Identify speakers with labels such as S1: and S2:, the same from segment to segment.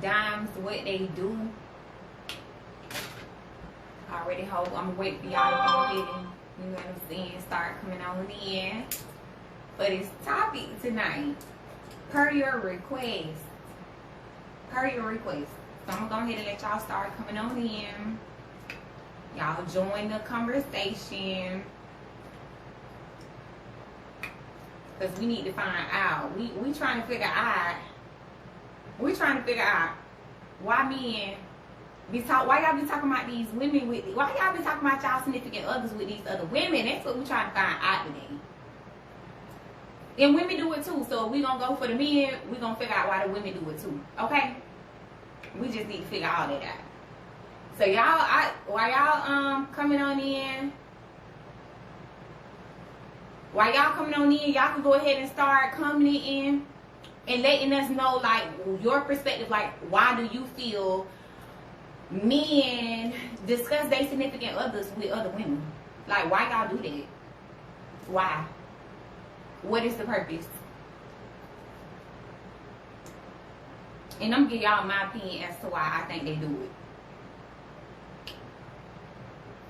S1: dimes, what they do. I already hope. I'm gonna wait for y'all to go ahead and, you know what I'm saying, start coming on in for this topic tonight. Per your request. Per your request. So I'm gonna go ahead and let y'all start coming on in. Y'all join the conversation. Because we need to find out. We trying to figure out. We trying to figure out why men why y'all be talking about these women with, why y'all be talking about y'all significant others with these other women. That's what we trying to find out today. And women do it too. So if we gonna go for the men, we gonna figure out why the women do it too. Okay? We just need to figure all that out. So y'all, while y'all coming on in, y'all can go ahead and start coming in and letting us know, like, your perspective, like, why do you feel men discuss their significant others with other women? Like, why y'all do that? Why? What is the purpose? And I'm gonna give y'all my opinion as to why I think they do it.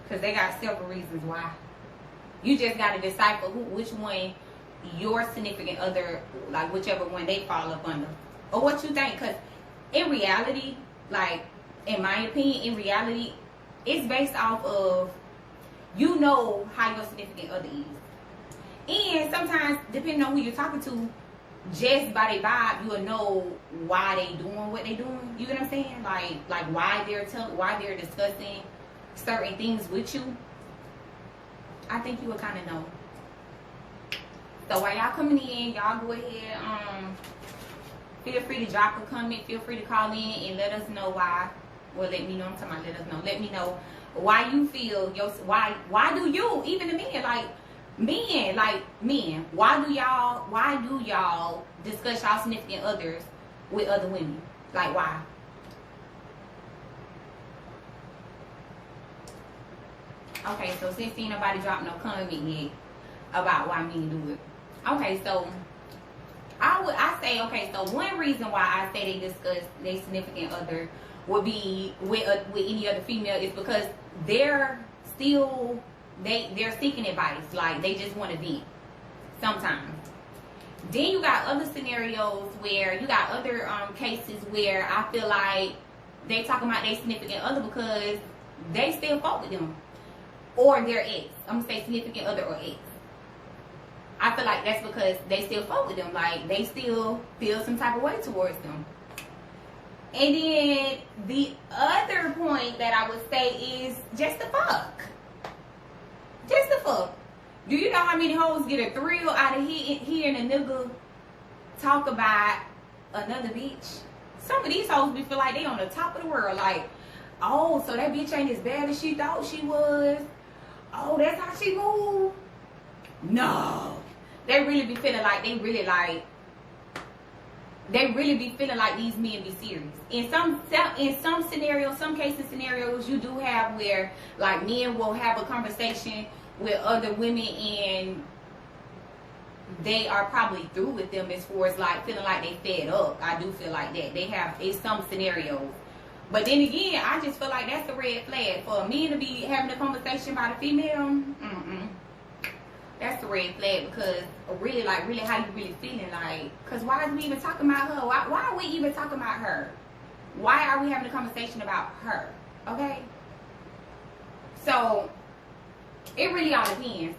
S1: Because they got several reasons why. You just got to decipher which one your significant other, like whichever one they fall up under. Or what you think. Because in reality, like, in my opinion, in reality, it's based off of, you know how your significant other is. And sometimes, depending on who you're talking to, just by their vibe, you'll know why they doing what they doing. You get what I'm saying? Like why they're discussing certain things with you. I think you will kind of know. So while y'all coming in, y'all go ahead, feel free to drop a comment, feel free to call in and let us know why. Well, let me know. I'm talking about let us know. Let me know why you feel why do you, even the men, why do y'all discuss y'all significant others with other women? Like, why? Okay, so since ain't nobody dropped no comment yet about why men do it. Okay, so I say, okay, so one reason why I say they discuss their significant other would be with any other female is because they're seeking advice. Like, they just want to vent sometimes. Then you got other scenarios where you got other cases where I feel like they talking about their significant other because they still fuck with them. Or their ex. I'm going to say significant other or ex. I feel like that's because they still fuck with them. Like, they still feel some type of way towards them. And then the other point that I would say is just the fuck. Just the fuck. Do you know how many hoes get a thrill out of hearing a nigga talk about another bitch? Some of these hoes be feel like they on the top of the world. Like, oh, so that bitch ain't as bad as she thought she was. Oh, that's how she moved. No. They really be feeling like they really be feeling like these men be serious. In some scenarios, some scenarios, you do have where like men will have a conversation with other women and they are probably through with them as far as like feeling like they fed up. I do feel like that. They have in some scenarios. But then again, I just feel like that's a red flag. For a man to be having a conversation about a female, that's a red flag because really how you really feeling, like, because why are we even talking about her? Why are we even talking about her? Why are we having a conversation about her? Okay? So, it really all depends.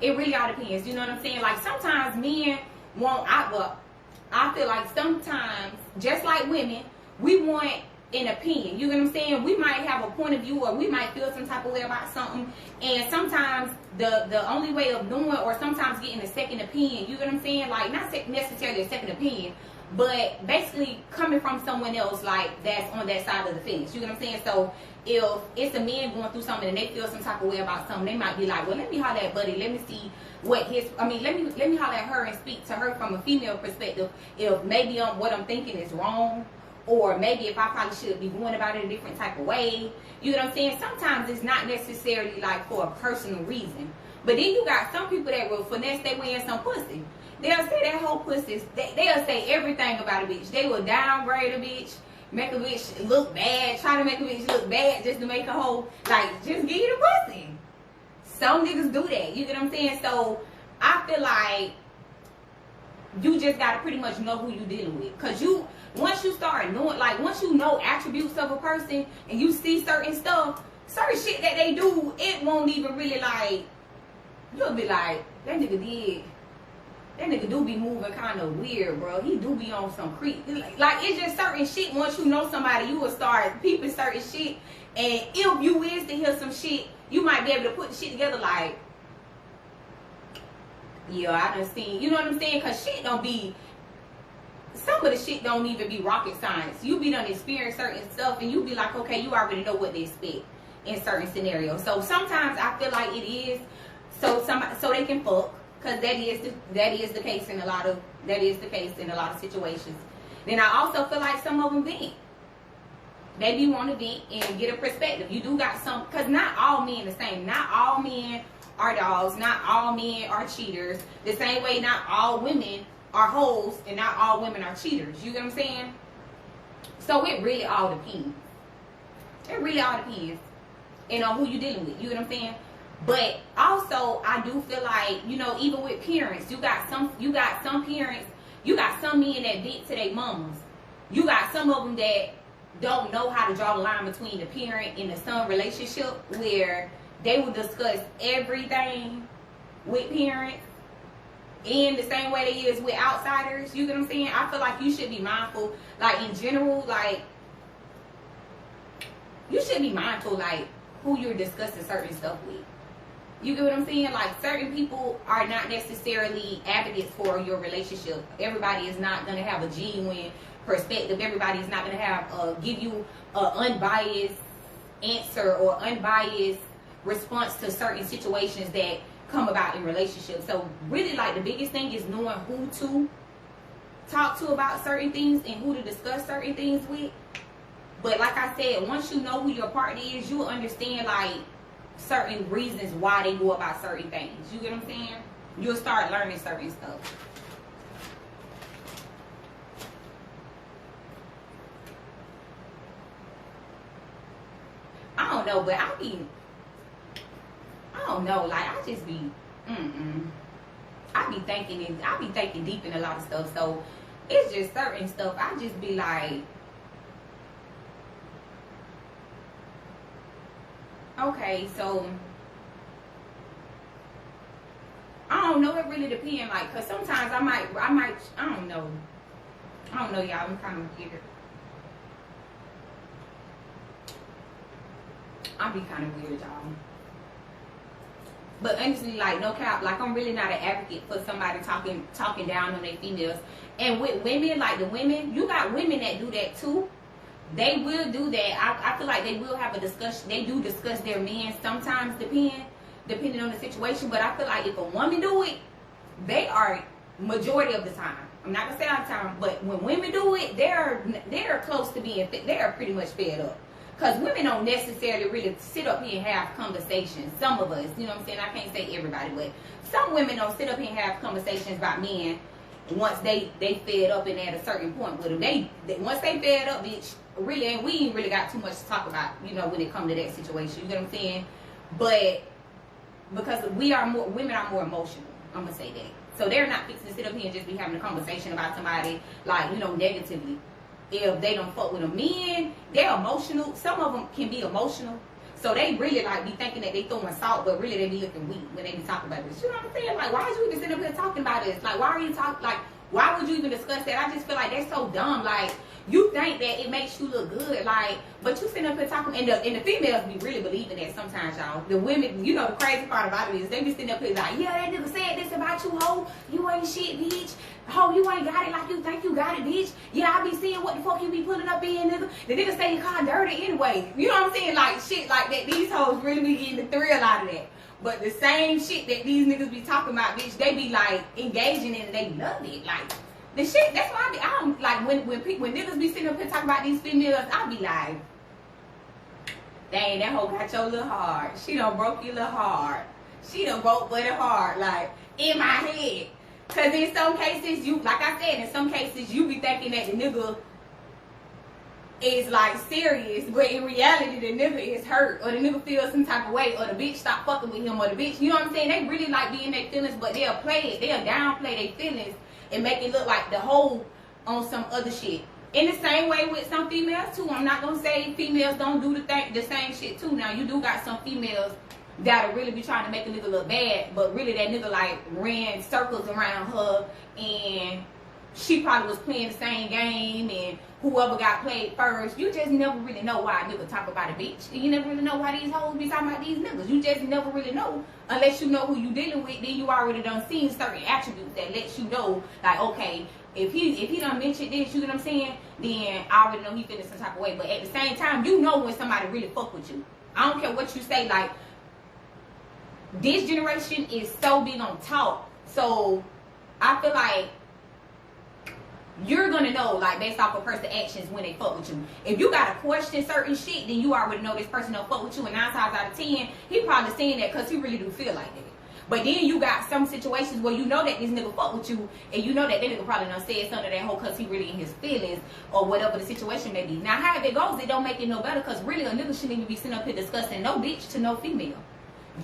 S1: It really all depends. You know what I'm saying? Like, sometimes men want, I feel like sometimes, just like women, we want an opinion. You know what I'm saying? We might have a point of view or we might feel some type of way about something, and sometimes the only way of doing, or sometimes getting a second opinion, you know what I'm saying? Like, not necessarily a second opinion, but basically coming from someone else like that's on that side of the fence. You know what I'm saying? So if it's a man going through something and they feel some type of way about something, they might be like, well, let me holler at Buddy, let me see what let me holler at her and speak to her from a female perspective if maybe what I'm thinking is wrong. Or maybe if I probably should be going about it a different type of way. You know what I'm saying? Sometimes it's not necessarily like for a personal reason. But then you got some people that will finesse their way in some pussy. They'll say that whole pussy. They'll say everything about a bitch. They will downgrade a bitch, make a bitch look bad, try to make a bitch look bad just to make a whole, like, just give you the pussy. Some niggas do that. You get what I'm saying? So I feel like you just gotta pretty much know who you dealing with. Cause once you start knowing, like, once you know attributes of a person and you see certain stuff, certain shit that they do, it won't even really, like, you'll be like, that nigga do be moving kind of weird, bro. He do be on some creep. Like, it's just certain shit. Once you know somebody, you will start peeping certain shit. And if you is to hear some shit, you might be able to put the shit together like, yeah, I done seen, you know what I'm saying? Because shit don't be, some of the shit don't even be rocket science. You be done experience certain stuff and you be like, okay, you already know what to expect in certain scenarios. So sometimes I feel like it is so they can fuck. Because that is the case in a lot of situations. Then I also feel like some of them vent. They be want to vent and get a perspective. You do got some, because not all men the same. Not all men are dogs. Not all men are cheaters. The same way not all women are hoes and not all women are cheaters. You get what I'm saying? So it really all depends. It really all depends. And on who you dealing with. You get what I'm saying? But also, I do feel like, you know, even with parents, you got some parents, you got some men that vent to their mamas. You got some of them that don't know how to draw the line between the parent and the son relationship, where they will discuss everything with parents in the same way they is with outsiders. You get what I'm saying? I feel like you should be mindful, like, in general, like, you should be mindful, like, who you're discussing certain stuff with. You get what I'm saying? Like, certain people are not necessarily advocates for your relationship. Everybody is not going to have a genuine perspective. Everybody is not going to have give you an unbiased answer or unbiased response to certain situations that come about in relationships. So really, like, the biggest thing is knowing who to talk to about certain things and who to discuss certain things with. But like I said, once you know who your partner is, you'll understand, like, certain reasons why they go about certain things. You get what I'm saying? You'll start learning certain stuff. I don't know, but I don't know, like, I just be, I be thinking deep in a lot of stuff. So it's just certain stuff. I just be like, okay, so I don't know. It really depends. Like, cause sometimes I might. I don't know, y'all. I'm kind of weird. I be kind of weird, y'all. But honestly, like, no cap, like, I'm really not an advocate for somebody talking down on their females. And with women, like, the women, you got women that do that too. They will do that. I feel like they will have a discussion. They do discuss their men sometimes, depending on the situation. But I feel like if a woman do it, they are majority of the time. I'm not gonna say all the time, but when women do it, they're close to being. They're pretty much fed up. Because women don't necessarily really sit up here and have conversations. Some of us, you know what I'm saying? I can't say everybody, but some women don't sit up here and have conversations about men once they fed up and at a certain point with them. They once they fed up, bitch, really, and we ain't really got too much to talk about, you know, when it comes to that situation. You know what I'm saying? But because women are more emotional, I'm gonna say that. So they're not fixing to sit up here and just be having a conversation about somebody, like, you know, negatively. If they don't fuck with them. Men, they're emotional. Some of them can be emotional. So they really, like, be thinking that they throwing salt, but really they be looking weak when they be talking about this. You know what I'm saying? Like, why is you even sitting up here talking about this? Like, why are you talking, like, why would you even discuss that? I just feel like that's so dumb. Like, you think that it makes you look good, like, but you sitting up here talking, and the females be really believing that sometimes, y'all. The women, you know, the crazy part about it is they be sitting up here like, yeah, that nigga said this about you, ho. You ain't shit, bitch. Ho, you ain't got it like you think you got it, bitch. Yeah, I be seeing what the fuck you be putting up in, nigga. The nigga say you call dirty anyway. You know what I'm saying? Like, shit like that. These hoes really be getting the thrill out of that. But the same shit that these niggas be talking about, bitch, they be, like, engaging in it. They love it. Like, the shit, that's why I don't, like, when niggas be sitting up here talking about these females, I be like, dang, that hoe got your little heart. She done broke your little heart. She done broke buddy heart, like, in my head. Cause in some cases, you, like I said, in some cases you be thinking that the nigga is like serious, but in reality the nigga is hurt, or the nigga feels some type of way, or the bitch stop fucking with him, or the bitch, you know what I'm saying? They really like being their feelings, but they'll play it, they'll downplay their feelings and make it look like the whole on some other shit. In the same way with some females too. I'm not gonna say females don't do the same shit too. Now you do got some females that'll really be trying to make a nigga look bad, but really that nigga like ran circles around her, and she probably was playing the same game, and whoever got played first. You just never really know why a nigga talk about a bitch. You never really know why these hoes be talking about these niggas. You just never really know unless you know who you dealing with. Then you already done seen certain attributes that lets you know, like, okay, if he done mentioned this, you know what I'm saying, then I already know he feeling some type of way. But at the same time, you know when somebody really fuck with you. I don't care what you say. Like, this generation is so big on talk, so I feel like you're gonna know, like, based off a person's actions when they fuck with you. If you gotta question certain shit, then you already know this person don't fuck with you, and 9 times out of 10 he probably saying that because he really do feel like that. But then you got some situations where you know that this nigga fuck with you, and you know that that nigga probably done said something to that hoe because he really in his feelings, or whatever the situation may be. Now, however it goes, it don't make it no better, because really a nigga shouldn't even be sitting up here discussing no bitch to no female.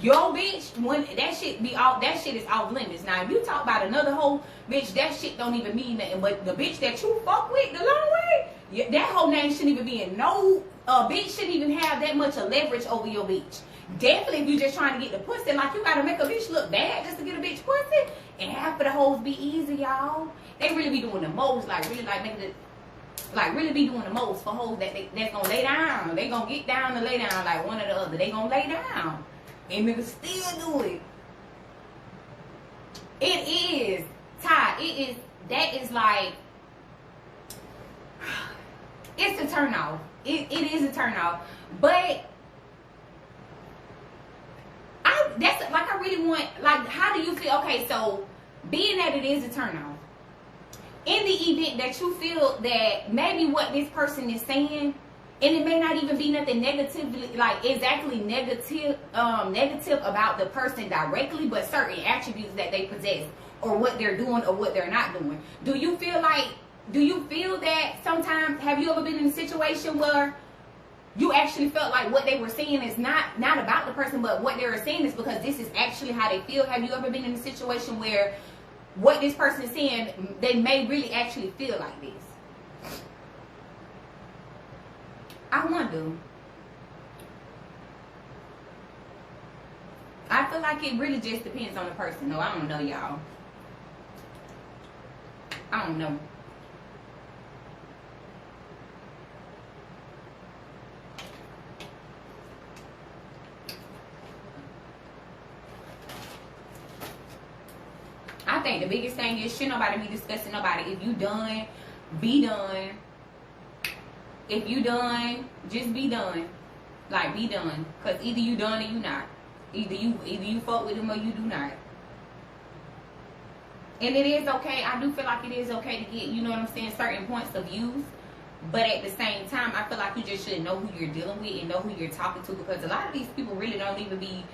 S1: Yo bitch, when that shit be off, that shit is off limits. Now if you talk about another hoe, bitch, that shit don't even mean nothing. But the bitch that you fuck with the long way, yeah, that whole name shouldn't even be in no, bitch shouldn't even have that much of leverage over your bitch. Definitely if you just trying to get the pussy, like, you gotta make a bitch look bad just to get a bitch pussy. And half of the hoes be easy, y'all. They really be doing the most, like really like making it, like really be doing the most for hoes that's gonna lay down. They gonna get down and lay down like one or the other. They gonna lay down. And niggas still do it. It is, Ty, that is like, it's a turn off. It is a turn off. But I really want, like, how do you feel? Okay, so being that it is a turn off, in the event that you feel that maybe what this person is saying, and it may not even be nothing negatively, like exactly negative about the person directly, but certain attributes that they possess, or what they're doing or what they're not doing. Do you feel that sometimes, have you ever been in a situation where you actually felt like what they were saying is not about the person, but what they were saying is because this is actually how they feel? Have you ever been in a situation where what this person is saying, they may really actually feel like this? I wonder. I feel like it really just depends on the person. No, I don't know, y'all. I don't know. I think the biggest thing is, should nobody be discussing nobody. If you done, be done. If you done, just be done. Like, be done. Because either you done or you not. Either you fuck with them or you do not. And it is okay. I do feel like it is okay to get, you know what I'm saying, certain points of views. But at the same time, I feel like you just should know who you're dealing with and know who you're talking to. Because a lot of these people really don't even be,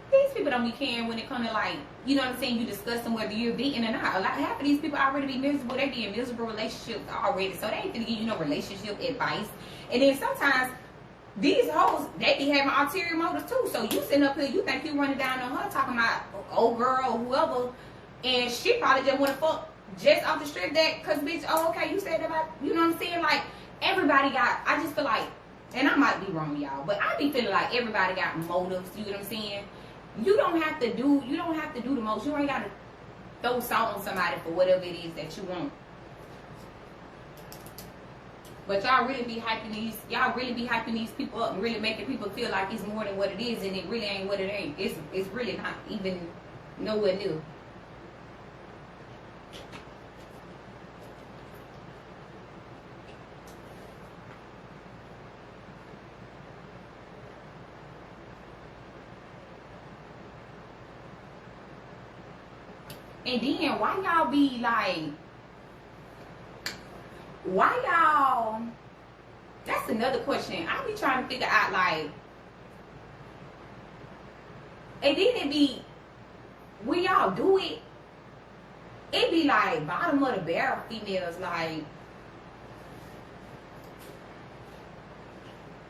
S1: these people don't be caring when it comes to, like, you know what I'm saying, you discussing whether you're beaten or not. Half of these people already be miserable. They be in miserable relationships already. So they ain't gonna give you no relationship advice. And then sometimes these hoes, they be having ulterior motives too. So you sitting up here, you think you running down on her talking about old girl or whoever, and she probably just want to fuck just off the strip that, cause bitch, oh okay, you said about, you know what I'm saying? Like, everybody got, I just feel like, and I might be wrong, y'all, but I be feeling like everybody got motives, you know what I'm saying? You don't have to do the most. You ain't got to throw salt on somebody for whatever it is that you want. But y'all really be hyping these people up and really making people feel like it's more than what it is, and it really ain't what it ain't. It's really not even nowhere near. And then why y'all be like, why y'all, that's another question. I be trying to figure out, like, and then it be, when y'all do it, it be like bottom of the barrel females, like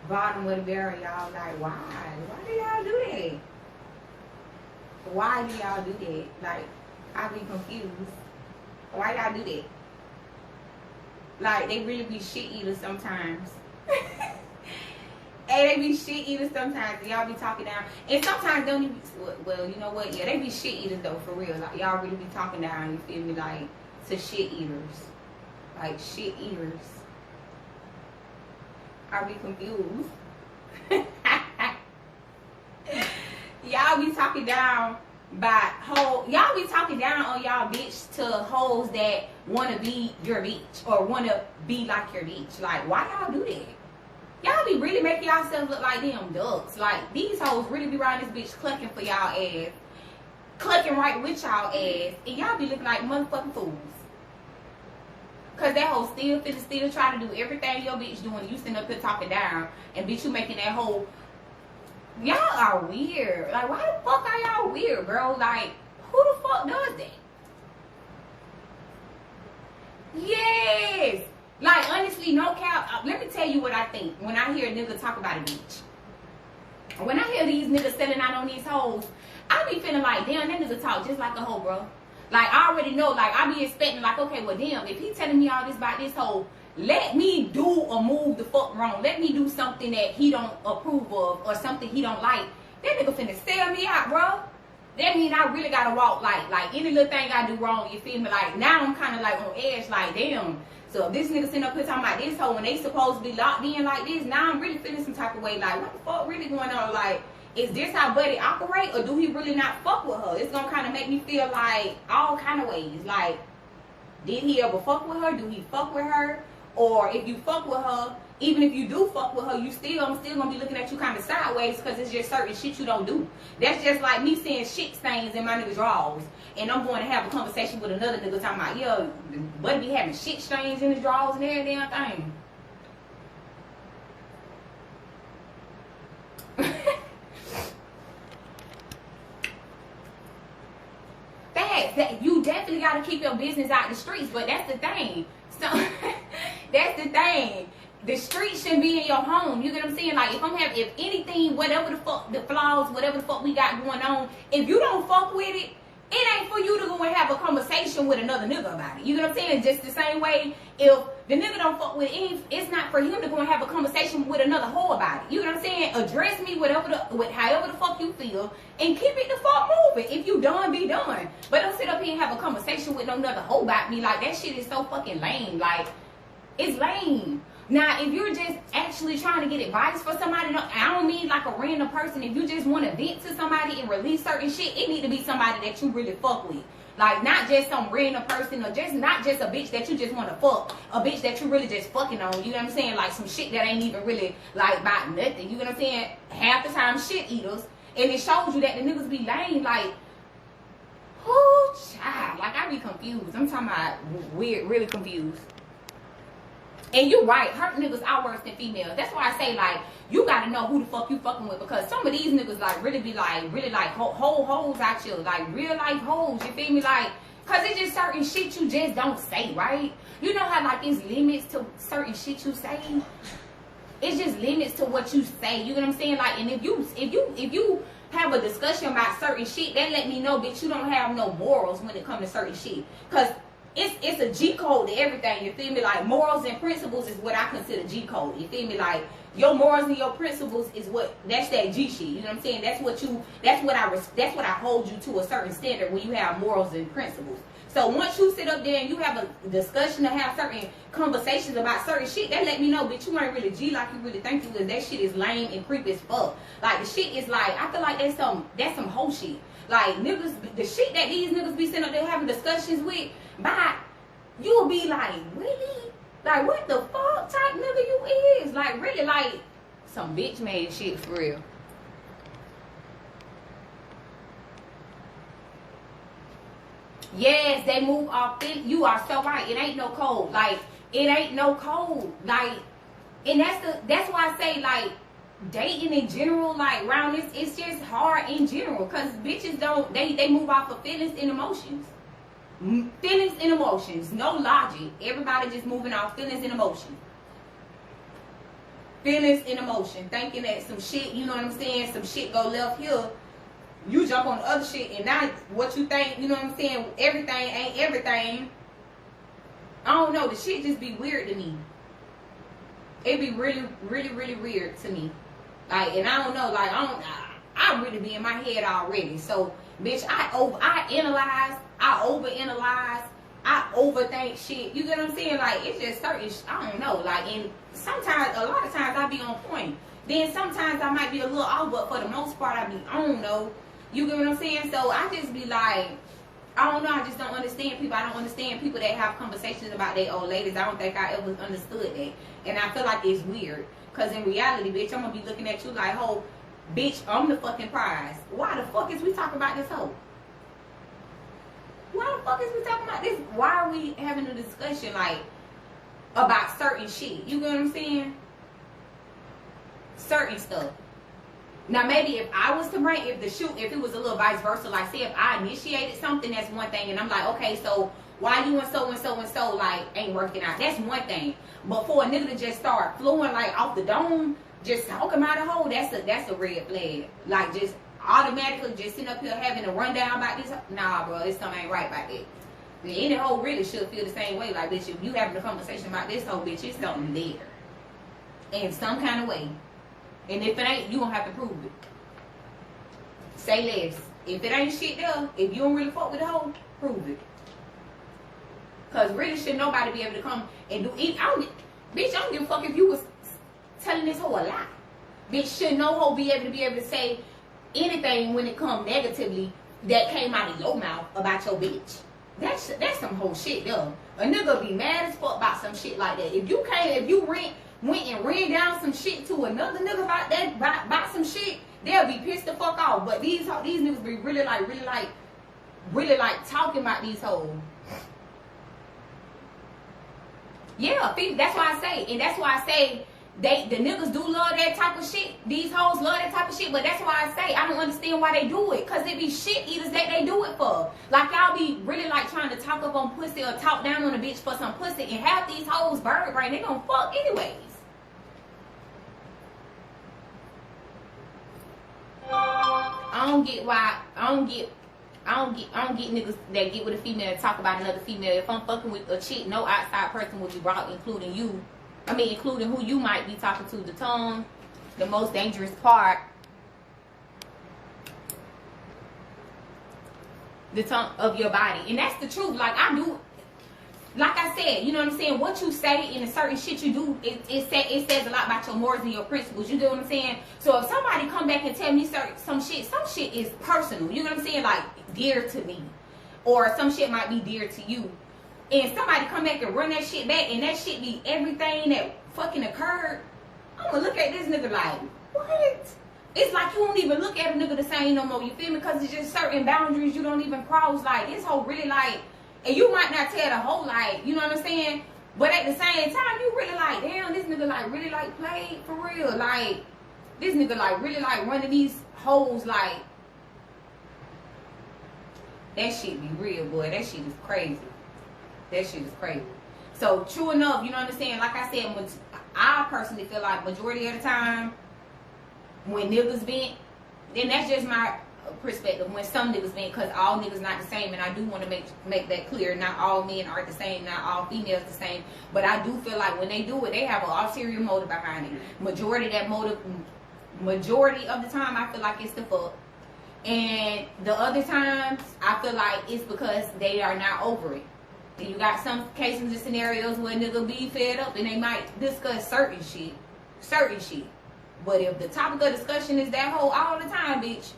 S1: bottom of the barrel, y'all. Like, why? Why do y'all do that? Why do y'all do that? Like, I be confused. Why y'all do that? Like, they really be shit eaters sometimes. And they be shit eaters sometimes. Y'all be talking down. And sometimes don't even, well, you know what? Yeah, they be shit eaters though, for real. Like, y'all really be talking down, you feel me? Like, to shit eaters. Like, shit eaters. I be confused. Y'all be talking down by y'all be talking down on y'all bitch to hoes that want to be your bitch or want to be like your bitch. Like, why y'all do that? Y'all be really making yourselves look like them ducks. Like, these hoes really be riding this bitch clucking for y'all ass, clucking right with y'all ass, and y'all be looking like motherfucking fools. Cause that hoe still try to do everything your bitch doing. You sitting up here talking down, and bitch, you making that whole. Y'all are weird. Like, why the fuck are y'all weird, bro? Like, who the fuck does that? Yes. Like, honestly, no cap. Let me tell you what I think when I hear a nigga talk about a bitch. When I hear these niggas selling out on these hoes, I be feeling like, damn, that nigga talk just like a hoe, bro. Like, I already know. Like, I be expecting, like, okay, well, damn, if he telling me all this about this hoe, let me do or move the fuck wrong. Let me do something that he don't approve of or something he don't like. That nigga finna sell me out, bro. That mean I really gotta walk like any little thing I do wrong, you feel me? Like, now I'm kind of like on edge, like, damn. So if this nigga sitting up here talking about this hoe when they supposed to be locked in like this, now I'm really feeling some type of way. Like, what the fuck really going on? Like, is this how Buddy operate, or do he really not fuck with her? It's gonna kind of make me feel like all kind of ways. Like, did he ever fuck with her? Do he fuck with her? Or if you fuck with her, even if you do fuck with her, I'm still gonna be looking at you kind of sideways because it's just certain shit you don't do. That's just like me seeing shit stains in my nigga's drawers, and I'm going to have a conversation with another nigga talking about, yo, Buddy be having shit stains in his drawers and every damn thing. That you definitely got to keep your business out the streets, but that's the thing. So that's the thing. The streets shouldn't be in your home. You get what I'm saying? Like, if anything, whatever the fuck, the flaws, whatever the fuck we got going on, if you don't fuck with it, it ain't for you to go and have a conversation with another nigga about it. You know what I'm saying? Just the same way, if the nigga don't fuck with it, it's not for him to go and have a conversation with another hoe about it. You know what I'm saying? Address me with however the fuck you feel, and keep it the fuck moving. If you done, be done. But don't sit up here and have a conversation with no another hoe about me. Like, that shit is so fucking lame. Like, it's lame. Now, if you're just actually trying to get advice for somebody, I don't mean like a random person. If you just want to vent to somebody and release certain shit, it need to be somebody that you really fuck with. Like, not just some random person, or just not just a bitch that you just want to fuck. A bitch that you really just fucking on. You know what I'm saying? Like, some shit that ain't even really, like, about nothing. You know what I'm saying? Half the time, shit eaters. And it shows you that the niggas be lame. Like, whoo, child. Like, I be confused. I'm talking about weird, really confused. And you're right, hurt niggas are worse than females. That's why I say, like, you gotta know who the fuck you fucking with, because some of these niggas, like, really be like, whole hoes out here, like, real life hoes, you feel me? Like, cause it's just certain shit you just don't say, right? You know how, like, there's limits to certain shit you say? It's just limits to what you say, you know what I'm saying? Like, and if you have a discussion about certain shit, that let me know, bitch, you don't have no morals when it comes to certain shit. Cause it's a G code to everything, you feel me? Like, morals and principles is what I consider G code, you feel me? Like, your morals and your principles is that's that G shit, you know what I'm saying? That's what I hold you to a certain standard when you have morals and principles. So once you sit up there and you have a discussion to have certain conversations about certain shit, that let me know, bitch, you ain't really G like you really think you is. That shit is lame and creepy as fuck. Like, the shit is like, I feel like that's some whole shit. Like, niggas, the shit that these niggas be sitting up there having discussions with, you will be like, really? Like, what the fuck type nigga you is? Like, really, like, some bitch man shit for real. Yes, they move off. You are so right. It ain't no code. Like, it ain't no code. Like, and that's why I say, like, dating in general, like, around this, it's just hard in general, because bitches don't, they move off of feelings and emotions. Feelings and emotions, no logic. Everybody just moving off feelings and emotions. Feelings and emotion, thinking that some shit, you know what I'm saying, some shit go left here, you jump on the other shit, and now what you think, you know what I'm saying, everything ain't everything. I don't know, the shit just be weird to me. It be really, really, really weird to me. Like, and I don't know, like, I really be in my head already. So, bitch, I analyze, I overanalyze, I overthink shit. You get what I'm saying? Like, it's just certain, I don't know. Like, and sometimes, a lot of times I be on point. Then sometimes I might be a little off, but for the most part, I be, I don't know. You get what I'm saying? So I just be like, I don't know. I just don't understand people. I don't understand people that have conversations about their old ladies. I don't think I ever understood that. And I feel like it's weird. Because in reality, bitch, I'm going to be looking at you like, ho, bitch, I'm the fucking prize. Why the fuck is we talking about this hoe? Why the fuck is we talking about this? Why are we having a discussion, like, about certain shit? You get what I'm saying? Certain stuff. Now, maybe if I was to bring, if it was a little vice versa, like, say if I initiated something, that's one thing, and I'm like, okay, so why you and so and so and so, like, ain't working out? That's one thing. But for a nigga to just start flowing, like, off the dome, just talking about a hoe, that's a red flag. Like, just automatically just sitting up here having a rundown about this. Nah, bro, this something ain't right about that. Any hoe really should feel the same way. Like, bitch, if you having a conversation about this hoe, bitch, it's something there. In some kind of way. And if it ain't, you gonna have to prove it. Say less. If it ain't shit there, if you don't really fuck with the hoe, prove it. Cause really should nobody be able to come and do it. Bitch, I don't give a fuck if you was telling this hoe a lie. Bitch, should no hoe be able to say anything when it come negatively that came out of your mouth about your bitch. That's some whole shit though. A nigga be mad as fuck about some shit like that. If you went and ran down some shit to another nigga about that, about some shit, they'll be pissed the fuck off. But these niggas be really like talking about these hoes. Yeah, that's why I say, and that's why I say the niggas do love that type of shit. These hoes love that type of shit, but that's why I say I don't understand why they do it. Cause it be shit eaters that they do it for. Like y'all be really like trying to talk up on pussy or talk down on a bitch for some pussy, and half these hoes bird brain, they gonna fuck anyways. I don't get niggas that get with a female and talk about another female. If I'm fucking with a chick, no outside person will be brought, including you. I mean, including who you might be talking to. The tongue, the most dangerous part. The tongue of your body. And that's the truth. Like I said, you know what I'm saying? What you say and the certain shit you do, it says a lot about your morals and your principles. You get what I'm saying? So if somebody come back and tell me some shit is personal. You know what I'm saying? Like, dear to me. Or some shit might be dear to you. And somebody come back and run that shit back, and that shit be everything that fucking occurred, I'm gonna look at this nigga like, what? It's like you don't even look at a nigga the same no more, you feel me? Because it's just certain boundaries you don't even cross. Like, this whole really like, and you might not tell the whole like, you know what I'm saying? But at the same time, you really like, damn, this nigga like really like played for real. Like, this nigga like really like running these hoes like, that shit be real, boy. That shit is crazy. That shit is crazy. So, true enough, you know what I'm saying? Like I said, I personally feel like majority of the time, when niggas vent, then that's just my perspective. When some niggas vent, because all niggas not the same, and I do want to make that clear. Not all men are the same, not all females the same. But I do feel like when they do it, they have an ulterior motive behind it. Majority of the time, I feel like it's the fuck. And the other times, I feel like it's because they are not over it. And you got some cases and scenarios where nigga be fed up and they might discuss certain shit. But if the topic of discussion is that hoe all the time, bitch,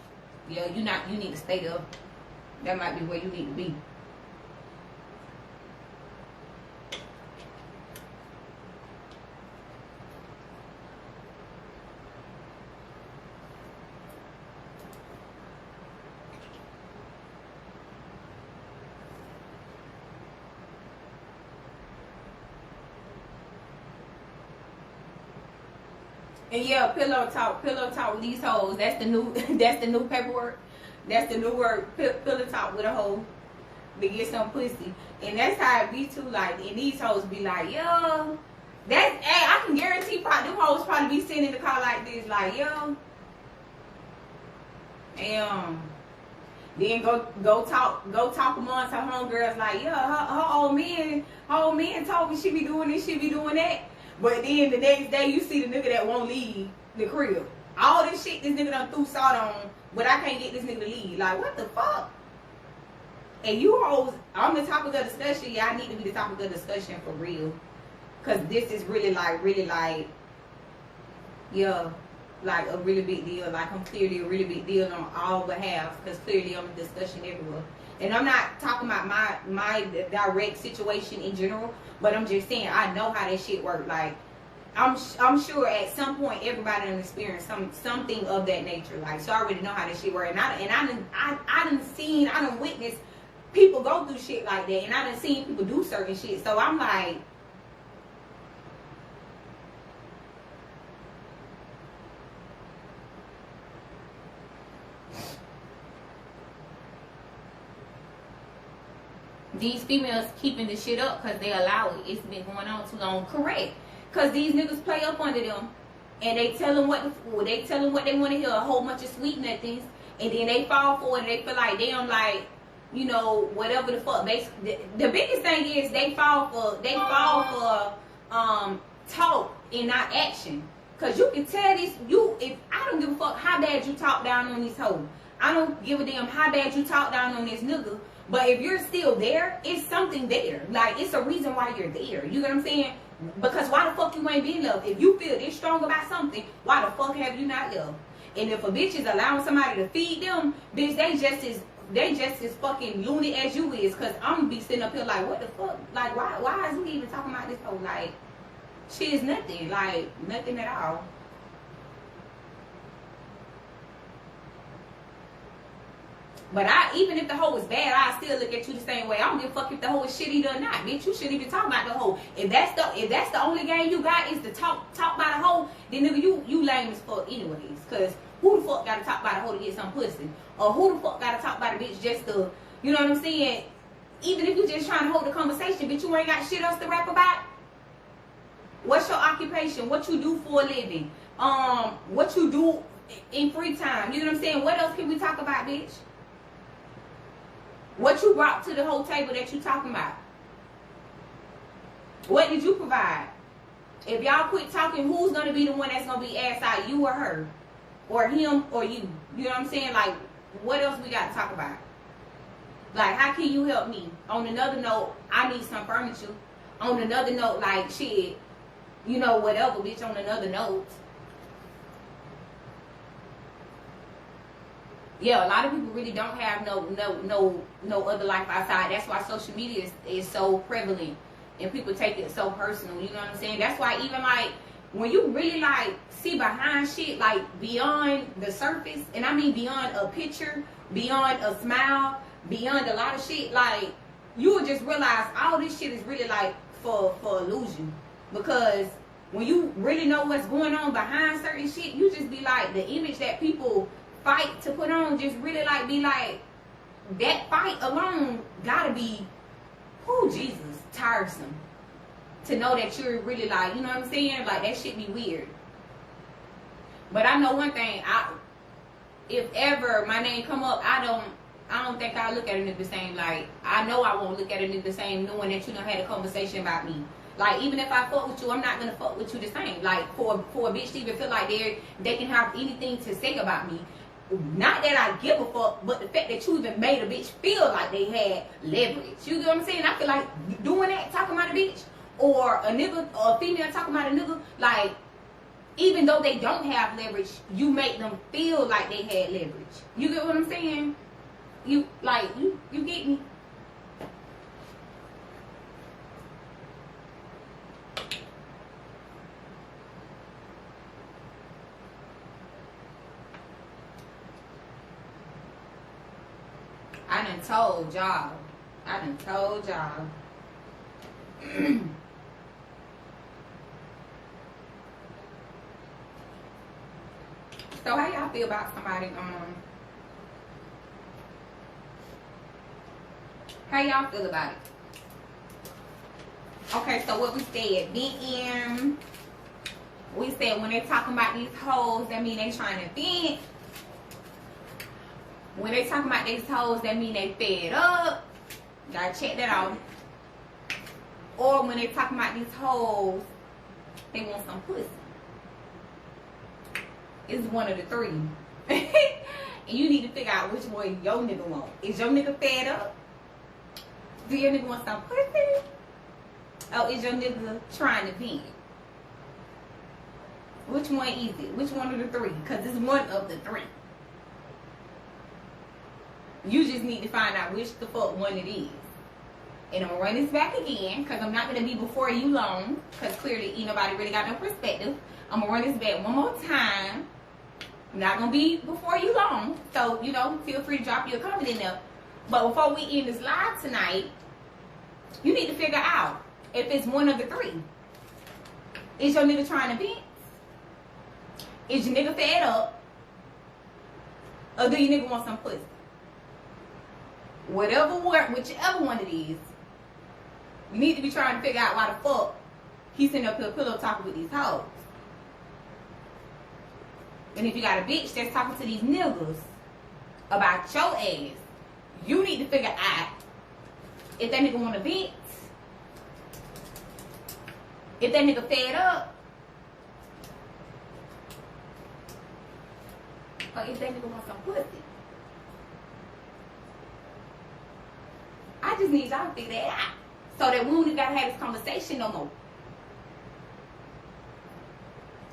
S1: yeah, you need to stay there. That might be where you need to be. And yeah, pillow talk with these hoes. That's the new paperwork. That's the new word, pillow talk with a hoe. to get some pussy. And that's how it be too, like, and these hoes be like, yo, that's, hey, I can guarantee probably, them hoes probably be sitting in the car like this, like, yo, then go talk amongst her homegirls like, yeah, her old man told me she be doing this, she be doing that. But then the next day you see the nigga that won't leave the crib. All this shit this nigga done threw salt on, but I can't get this nigga to leave. Like, what the fuck? And you hoes, I'm the topic of discussion. Y'all need to be the topic of discussion for real. Cause this is really like, yeah, like a really big deal. Like, I'm clearly a really big deal on all behalves. Cause clearly I'm a discussion everywhere. And I'm not talking about my direct situation in general, but I'm just saying I know how that shit works. Like, I'm sure at some point everybody done experienced something of that nature. Like, so I already know how that shit works. And I done witnessed people go through shit like that, and I done seen people do certain shit. So I'm like, these females keeping the shit up because they allow it. It's been going on too long. Correct. Because these niggas play up under them, and they tell them what they want to hear, a whole bunch of sweet nothings, and then they fall for it, and they feel like damn, like, you know, whatever the fuck. The biggest thing is they fall for talk and not action. Cause you can tell this, if I don't give a fuck how bad you talk down on these hoes. I don't give a damn how bad you talk down on this nigga. But if you're still there, it's something there. Like, it's a reason why you're there. You know what I'm saying? Because why the fuck you ain't been loved? If you feel this strong about something, why the fuck have you not loved? And if a bitch is allowing somebody to feed them, bitch, they just as fucking loony as you is. Cause I'm gonna be sitting up here like, what the fuck? Like, why is we even talking about this whole, like, she is nothing. Like, nothing at all. But even if the hoe is bad, I still look at you the same way. I don't give a fuck if the hoe is shitty or not, bitch. You shouldn't even talk about the hoe. If that's the only game you got is to talk about a hoe, then nigga, you lame as fuck anyways. Cause who the fuck gotta talk about a hoe to get some pussy? Or who the fuck gotta talk about a bitch just to, you know what I'm saying? Even if you just trying to hold the conversation, bitch, you ain't got shit else to rap about. What's your occupation? What you do for a living? What you do in free time? You know what I'm saying? What else can we talk about, bitch? What you brought to the whole table that you talking about? What did you provide? If y'all quit talking, who's gonna be the one that's gonna be ass out? You or her? Or him or you? You know what I'm saying? Like, what else we got to talk about? Like, how can you help me? On another note, I need some furniture. On another note, like, shit, you know, whatever, bitch, on another note. Yeah, a lot of people really don't have no other life outside. That's why social media is so prevalent and people take it so personal. You know what I'm saying? That's why even like when you really like see behind shit, like beyond the surface, and I mean beyond a picture, beyond a smile, beyond a lot of shit, like you will just realize all this shit is really like for illusion. Because when you really know what's going on behind certain shit, you just be like, the image that people fight to put on just really like be like, that fight alone gotta be, oh Jesus, tiresome. To know that you're really like, you know what I'm saying? Like, that shit be weird. But I know one thing, if ever my name come up, I don't think I'll look at a nigga the same. Like, I know I won't look at a nigga the same knowing that you done had a conversation about me. Like, even if I fuck with you, I'm not gonna fuck with you the same. Like, for a bitch to even feel like they can have anything to say about me. Not that I give a fuck, but the fact that you even made a bitch feel like they had leverage. You know what I'm saying? I feel like doing that, talking about a bitch, or a nigga, or a female talking about a nigga, like, even though they don't have leverage, you make them feel like they had leverage. You get what I'm saying? You get me? I done told y'all. So how y'all feel about somebody How y'all feel about it? Okay, so what we said, then we said when they talking about these hoes, that mean they trying to vent. When they talking about these hoes, that mean they fed up. Gotta check that out. Or when they talking about these hoes, they want some pussy. It's one of the three. And you need to figure out which one your nigga want. Is your nigga fed up? Do your nigga want some pussy? Or is your nigga trying to vent? Which one is it? Which one of the three? Because it's one of the three. You just need to find out which the fuck one it is. And I'm going to run this back again because I'm not going to be before you long because clearly ain't nobody really got no perspective. I'm going to run this back one more time. I'm not going to be before you long. So, you know, feel free to drop your comment in there. But before we end this live tonight, you need to figure out if it's one of the three. Is your nigga trying to vent? Is your nigga fed up? Or do your nigga want some pussy? Whichever one it is, you need to be trying to figure out why the fuck he's sitting up here pillow talking with these hoes. And if you got a bitch that's talking to these niggas about your ass, you need to figure out if that nigga want to vent, if that nigga fed up, or if that nigga want some pussy. I just need y'all to figure that out so that we don't even gotta have this conversation no more.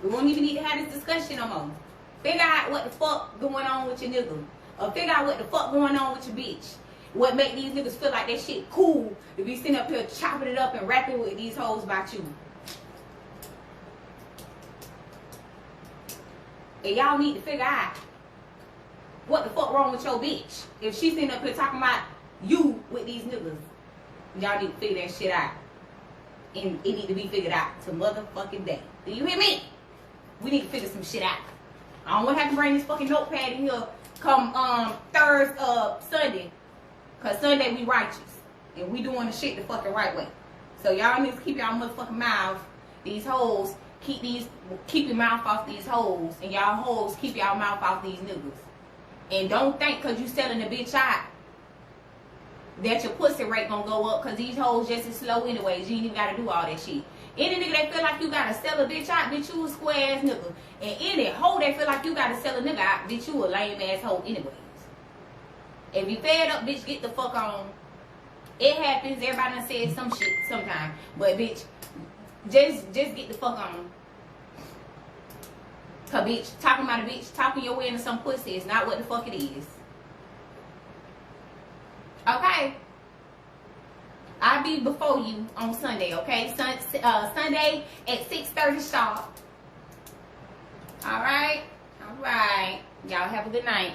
S1: We won't even need to have this discussion no more. Figure out what the fuck going on with your nigga. Or figure out what the fuck going on with your bitch. What make these niggas feel like that shit cool to be sitting up here chopping it up and rapping with these hoes about you. And y'all need to figure out what the fuck wrong with your bitch. If she's sitting up here talking about you with these niggas, y'all need to figure that shit out. And it need to be figured out to motherfucking day. Do you hear me? We need to figure some shit out. I don't want to have to bring this fucking notepad in here come Sunday. Cause Sunday we righteous. And we doing the shit the fucking right way. So y'all need to keep y'all motherfucking mouth. These hoes, keep your mouth off these hoes. And y'all hoes keep y'all mouth off these niggas. And don't think cause you selling a bitch out that your pussy rate gonna go up, cause these hoes just as slow anyways. You ain't even gotta do all that shit. Any nigga that feel like you gotta sell a bitch out, bitch, you a square ass nigga. And any hoe that feel like you gotta sell a nigga out, bitch, you a lame ass hoe anyways. If you fed up, bitch, get the fuck on. It happens. Everybody done said some shit sometime. But bitch, just get the fuck on. Cause bitch, talking about a bitch, talking your way into some pussy is not what the fuck it is. Okay? I'll be before you on Sunday, okay? Sunday at 6:30 sharp. Alright? Alright. Y'all have a good night.